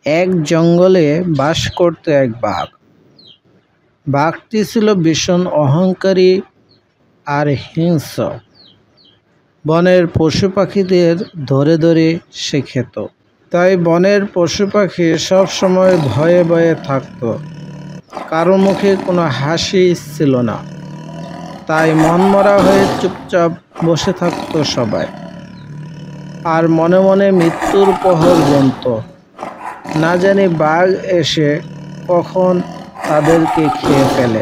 এক জঙ্গলে বাস করত এক বাঘ। বাঘটি ছিল ভীষণ অহংকারী আর হিংস্র। বনের পশু পাখিদের ধরে ধরে সে খেত। তাই বনের পশু পাখি সব সময় ভয়ে ভয়ে থাকত। কারো মুখে কোনো হাসি ছিল না। তাই মনমরা হয়ে চুপচাপ বসে থাকত সবাই, আর মনে মনে মৃত্যুর প্রহর গুনত। না জানি বাঘ এসে কখন তাদেরকে খেয়ে ফেলে।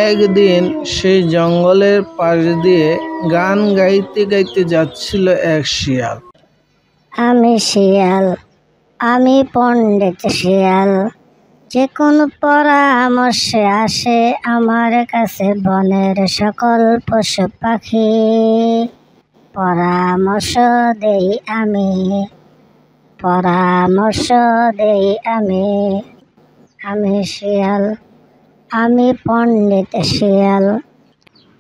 একদিন সেই জঙ্গলের পাশ দিয়ে গান গাইতে গাইতে যাচ্ছিল এক শিয়াল। আমি শিয়াল, আমি পণ্ডিত শিয়াল, যে কোনো পরামর্শে আসে আমার কাছে বনের সকল পশু পাখি। পরামর্শ দেই আমি, পরামর্শ দেই আমি। আমি শিয়াল, আমি পণ্ডিত শিয়াল।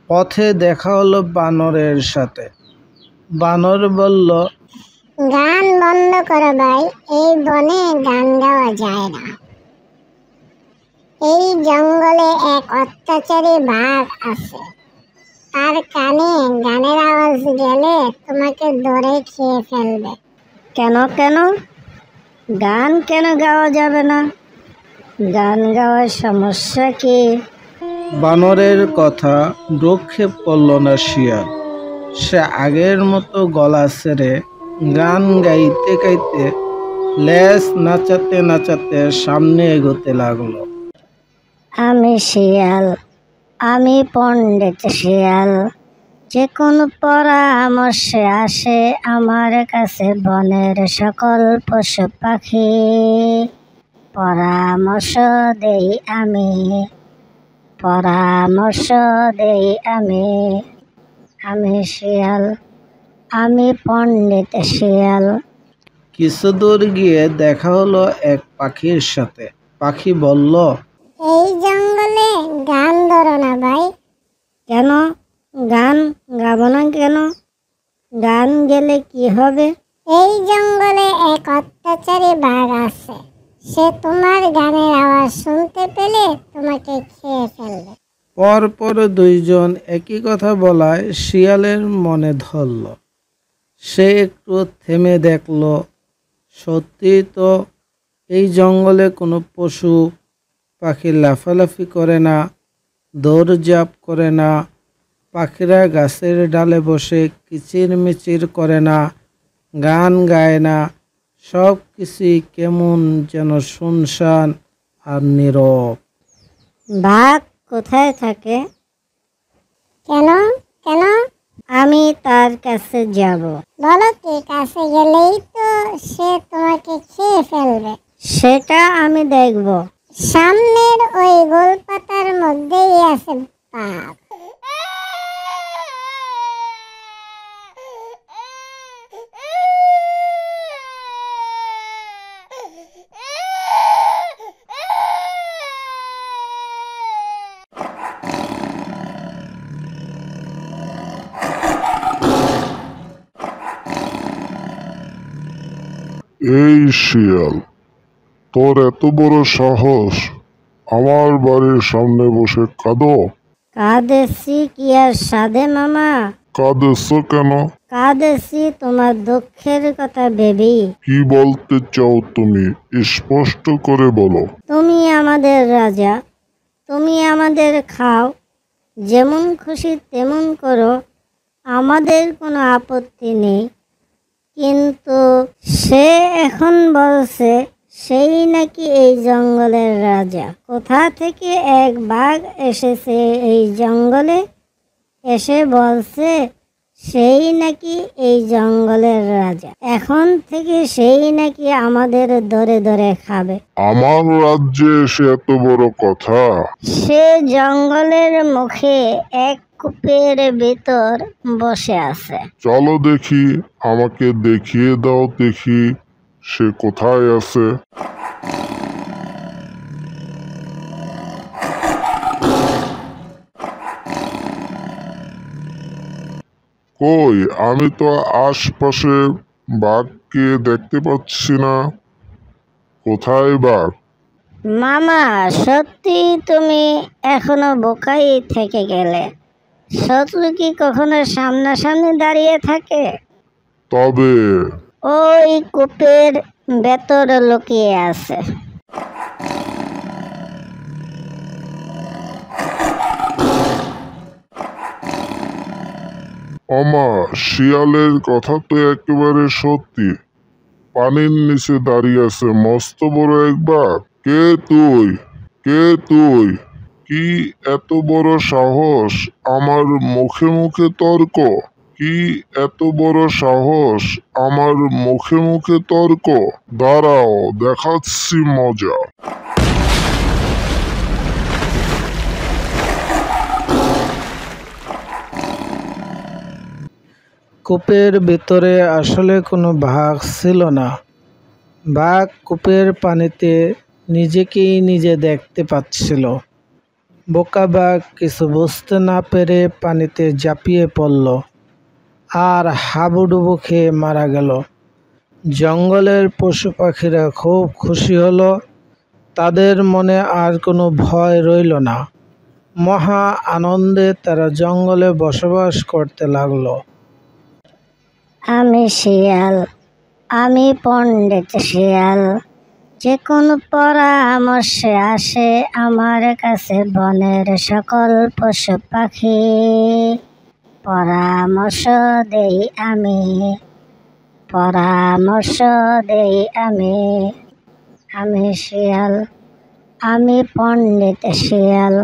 পথে দেখা হলো বানরের সাথে। বানর বলল, গান বন্ধ করো ভাই, এই বনে গান গাওয়া যায় না। এই জঙ্গলে এক অত্যাচারী বাঘ আছে, তার কানে গানের আওয়াজ গেলে তোমাকে ধরে খেয়ে ফেলবে। কেন কেন গান কেন গাওয়া যাবে না? গান গাওয়ার সমস্যা কি? বানরের কথা ভ্রূক্ষেপ করল না শিয়াল। সে আগের মতো গলা ছেড়ে গান গাইতে গাইতে লেজ নাচাতে নাচাতে সামনে এগোতে লাগলো। আমি শিয়াল, আমি পণ্ডিত শিয়াল, যে কোনো পরামর্শে আসে আমার কাছে বনের সকল পশু পাখি। পরামর্শ দেই আমি, পরামর্শ দেই আমি। আমি শিয়াল, আমি পণ্ডিত শিয়াল। কিছু দূর গিয়ে দেখা হলো এক পাখির সাথে। পাখি বলল, এই জঙ্গলে গান ধরো না ভাই। কেন গান গাবো না কেন? গান গেলে কি হবে? এই জঙ্গলে এক অত্যাচারী বাঘ আছে, সে তোমার গানের আওয়াজ শুনতে পেলে তোমাকে খেয়ে ফেলবে। পরপর দুইজন একই কথা বলায় শিয়ালের মনে ধরল। সে একটু থেমে দেখল, সত্যি তো এই জঙ্গলে কোনো পশু পাখি লাফালাফি করে না, দৌড়ঝাঁপ করে না, পাখিরা গাছের ডালে বসে কিচিরমিচির করে না, গান গায় না। সব কিছুই কেমন যেন শুনশান আর নীরব। বাঘ কোথায় থাকে? কেন কেন? আমি তার কাছে যাব। বলো কি, কাছে গেলেই তো সে তোমাকে খেয়ে ফেলবে। সেটা আমি দেখব। সামনের ওই গোল পাতার মধ্যেই আছে বাঘ। এই শিয়াল, তোর এত বড় সাহস আমার বাড়ির সামনে বসে কাঁদো? কাঁদেছি কি আর সাধে মামা? কাঁদেছো কেন? কাঁদেছি তোমার দুঃখের কথা ভেবেই। কি বলতে চাও তুমি? স্পষ্ট করে বলো। তুমি আমাদের রাজা, তুমি আমাদের খাও, যেমন খুশি তেমন করো, আমাদের কোনো আপত্তি নেই। কিন্তু সে এখন বলছে সেই নাকি এই জঙ্গলের রাজা। কোথা থেকে এক বাঘ এসেছে এই জঙ্গলে, এসে বলছে সেই নাকি এই জঙ্গলের রাজা। এখন থেকে সেই নাকি আমাদের ধরে ধরে খাবে। আমার রাজ্যে এসে এত বড় কথা? সে জঙ্গলের মুখে এক কূপের ভিতর বসে আছে। চলো দেখি, আমাকে দেখিয়ে দাও দেখি সে কোথায় আছে। কই, আমি তো আশপাশে বাঘকে দেখতে পাচ্ছি না। কোথায় বাঘ? মামা, সত্যি তুমি এখনো বোকাই থেকে গেলে। শত্রু কি কখনো সামনাসামনি দাঁড়িয়ে থাকে? তবে ওই কূপের ভেতরে লুকিয়ে আছে। ওমা, শিয়ালের কথা তো একেবারে সত্যি। পানির নিচে দাঁড়িয়ে আছে মস্ত বড় এক বাঘ। কে তুই? কে তুই? কি এত বড় সাহস আমার মুখে মুখে তর্ক? কি এত বড় সাহস আমার মুখে মুখে তর্ক? দাঁড়াও, দেখাচ্ছি মজা। কূপের ভেতরে আসলে কোনো বাঘ ছিল না। বাঘ কূপের পানিতে নিজেকেই নিজে দেখতে পাচ্ছিল। বোকা বাঘ কিছু বুঝতে না পেরে পানিতে ঝাঁপিয়ে পড়ল আর হাবুডুবু খেয়ে মারা গেল। জঙ্গলের পশু পাখিরা খুব খুশি হলো। তাদের মনে আর কোনো ভয় রইল না। মহা আনন্দে তারা জঙ্গলে বসবাস করতে লাগলো। আমি শিয়াল, আমি পণ্ডিত শিয়াল। যে কোনো পরামর্শে আসে আমার কাছে বনের সকল পশু পাখি। পরামর্শ দেই আমি, পরামর্শ দেই আমি শিয়াল, আমি পণ্ডিত শিয়াল।